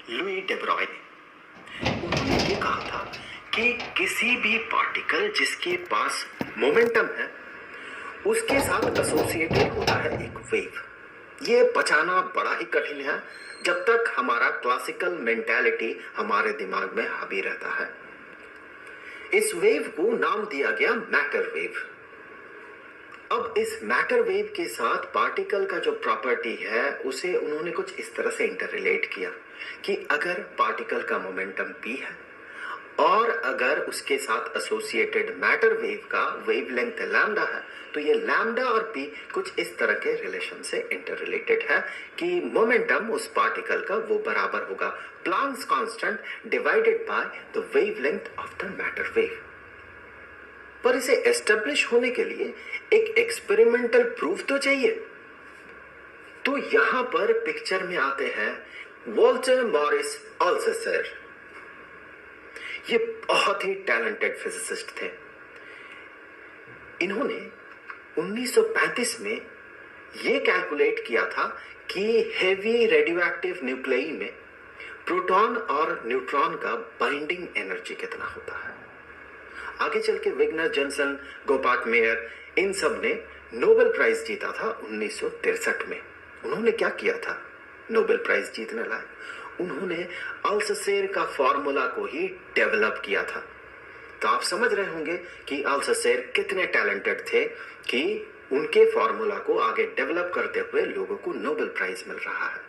Louis Debroy ने। उन्होंने ये कहा था कि किसी भी पार्टिकल जिसके पास मोमेंटम है उसके साथ एसोसिएटेड होता है एक वेव। ये बचाना बड़ा ही कठिन है जब तक हमारा क्लासिकल मेंटालिटी हमारे दिमाग में हावी रहता है। इस वेव को नाम दिया गया मैटर वेव। अब इस मैटर वेव के साथ पार्टिकल का जो प्रॉपर्टी है उसे उन्होंने कुछ इस तरह से इंटररिलेट किया कि अगर पार्टिकल का मोमेंटम p है और अगर उसके साथ एसोसिएटेड मैटर वेव का वेवलेंथ लैम्डा है तो ये लैम्डा और p कुछ इस तरह के रिलेशन से इंटररिलेटेड है कि मोमेंटम उस पार्टिकल का वो बराबर होगा Planck's constant divided by the wavelength of the matter wave. पर इसे एस्टेब्लिश होने के लिए एक एक्सपेरिमेंटल प्रूफ तो चाहिए। तो यहां पर पिक्चर में आते हैं वॉल्टर मॉरिस अल्थसेर। ये बहुत ही टैलेंटेड फिजिसिस्ट थे। इन्होंने 1935 में ये कैलकुलेट किया था कि हेवी रेडियोएक्टिव न्यूक्लियाई में प्रोटॉन और न्यूट्रॉन का बाइंडिंग एनर्जी कितना होता है। आगे चल के विग्नर जॉनसन, गोपार्ट मेयर, इन सब ने नोबेल प्राइज जीता था 1963 में। उन्होंने क्या किया था नोबेल प्राइज जीतने लायक? उन्होंने अल्थसेर का फॉर्मूला को ही डेवलप किया था। तो आप समझ रहे होंगे कि अल्थसेर कितने टैलेंटेड थे कि उनके फॉर्मूला को आगे डेवलप करते हुए लोगों को नोबेल प्राइज मिल रहा है।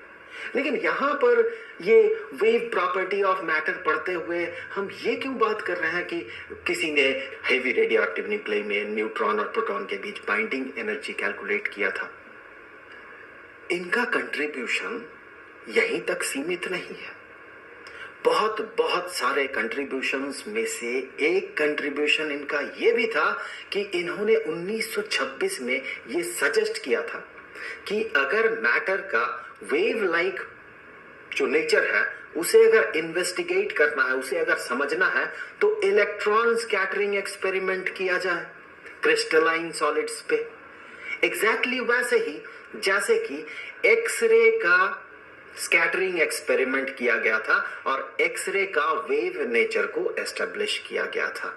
लेकिन यहां पर ये वेव प्रॉपर्टी ऑफ मैटर पढ़ते हुए हम ये क्यों बात कर रहे हैं कि किसी ने हेवी रेडियोएक्टिव न्यूक्लियाई में न्यूट्रॉन और प्रोटॉन के बीच बाइंडिंग एनर्जी कैलकुलेट किया था? इनका कंट्रीब्यूशन यहीं तक सीमित नहीं है। बहुत बहुत सारे कंट्रीब्यूशंस में से एक कंट्रीब्यूशन इनका ये भी था कि इन्होंने 1926 में ये सजेस्ट किया था कि अगर मैटर का वेव लाइक जो नेचर है उसे अगर इन्वेस्टिगेट करना है, उसे अगर समझना है तो इलेक्ट्रॉन स्कैटरिंग एक्सपेरिमेंट किया जाए क्रिस्टलाइन सॉलिड्स पे। एग्जैक्टली वैसे ही जैसे कि एक्सरे का स्कैटरिंग एक्सपेरिमेंट किया गया था और एक्सरे का वेव नेचर को एस्टेब्लिश किया गया था।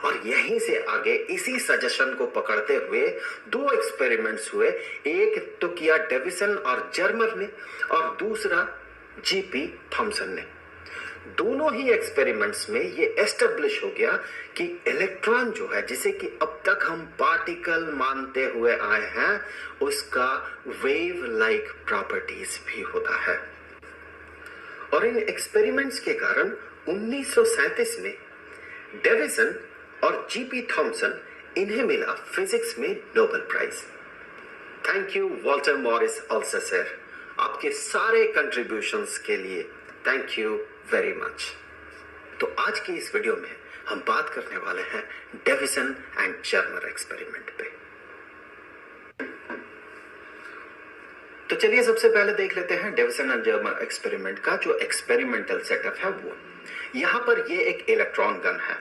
और यहीं से आगे इसी सजेशन को पकड़ते हुए दो एक्सपेरिमेंट्स हुए। एक तो किया डेविसन और जर्मर ने और दूसरा जीपी थॉमसन ने। दोनों ही एक्सपेरिमेंट्स में ये एस्टेब्लिश हो गया कि इलेक्ट्रॉन जो है जिसे कि अब तक हम पार्टिकल मानते हुए आए हैं उसका वेव लाइक प्रॉपर्टीज भी होता है। और इन एक्सपेरिमेंट्स के कारण 1937 में डेविसन और जीपी थॉमसन इन्हें मिला फिजिक्स में Nobel prize. Thank you Walter Morris Althusser, आपके सारे कंट्रीब्यूशंस के लिए थैंक यू वेरी मच। तो आज की इस वीडियो में हम बात करने वाले हैं डेविसन एंड जर्मर एक्सपेरिमेंट पे। तो चलिए सबसे पहले देख लेते हैं डेविसन एंड जर्मर एक्सपेरिमेंट का जो एक्सपेरिमेंटल सेटअप है वो। यहां पर ये एक इलेक्ट्रॉन गन है।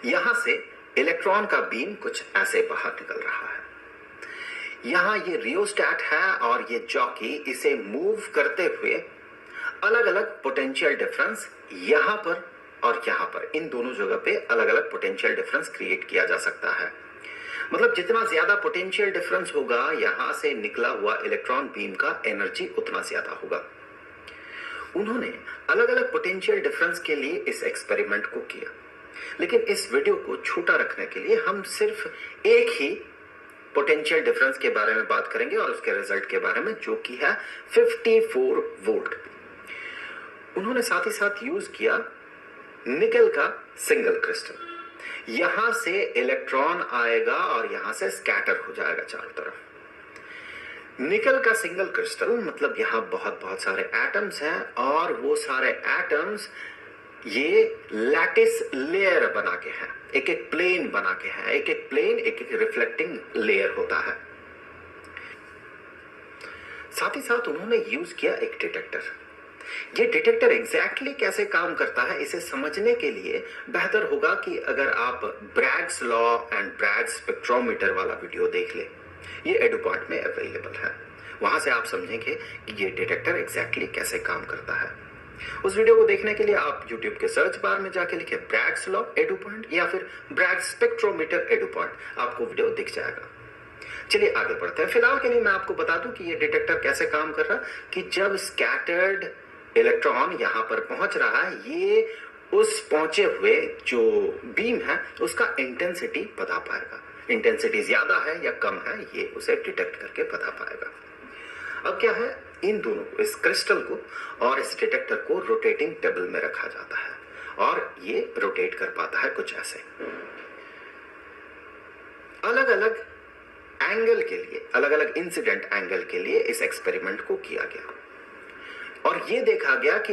यहां से इलेक्ट्रॉन का बीम कुछ ऐसे बाहर निकल रहा है। यहां ये रियोस्टैट है और ये जॉकी इसे मूव करते हुए अलग अलग पोटेंशियल डिफरेंस यहां पर और यहां पर इन दोनों जगह पे अलग अलग पोटेंशियल डिफरेंस क्रिएट किया जा सकता है। मतलब जितना ज्यादा पोटेंशियल डिफरेंस होगा यहां से निकला हुआ इलेक्ट्रॉन बीम का एनर्जी उतना ज्यादा होगा। उन्होंने अलग अलग पोटेंशियल डिफरेंस के लिए इस एक्सपेरिमेंट को किया, लेकिन इस वीडियो को छोटा रखने के लिए हम सिर्फ एक ही पोटेंशियल डिफरेंस के बारे में बात करेंगे और उसके रिजल्ट के बारे में जो कि है 54 वोल्ट। उन्होंने साथ ही साथ यूज किया निकल का सिंगल क्रिस्टल। यहां से इलेक्ट्रॉन आएगा और यहां से स्कैटर हो जाएगा चारों तरफ। निकल का सिंगल क्रिस्टल मतलब यहां बहुत बहुत सारे एटम्स हैं और वो सारे एटम्स ये लैटिस लेयर बना के हैं, एक एक प्लेन बना के हैं। एक एक प्लेन एक एक रिफ्लेक्टिंग लेयर होता है। साथ ही साथ उन्होंने यूज किया एक डिटेक्टर। ये डिटेक्टर एग्जैक्टली कैसे काम करता है इसे समझने के लिए बेहतर होगा कि अगर आप Bragg's law and Bragg's spectrometer वाला वीडियो देख ले। ये एडुपॉइंट में अवेलेबल है। वहां से आप समझेंगे कि ये डिटेक्टर एग्जैक्टली कैसे काम करता है। उस वीडियो को देखने के लिए आप YouTube के सर्च बार में जाके लिखे ब्रैग्स लॉ एडू पॉइंट या फिर ब्रैग्स स्पेक्ट्रोमीटर एडू पॉइंट, आपको वीडियो दिख जाएगा। चलिए आगे बढ़ते हैं। फिलहाल के लिए मैं आपको बता दूं कि ये डिटेक्टर कैसे काम कर रहा है कि जब स्कैटर्ड इलेक्ट्रॉन यहां पर पहुंच रहा है, ये उस पहुंचे हुए जो बीम है उसका इंटेंसिटी बता पाएगा। इंटेंसिटी ज्यादा है या कम है ये उसे डिटेक्ट करके बता पाएगा। अब क्या है, इन दोनों को, इस क्रिस्टल को और इस डिटेक्टर को रोटेटिंग टेबल में रखा जाता है और ये रोटेट कर पाता है कुछ ऐसे। अलग अलग एंगल के लिए, अलग अलग इंसिडेंट एंगल के लिए इस एक्सपेरिमेंट को किया गया और ये देखा गया कि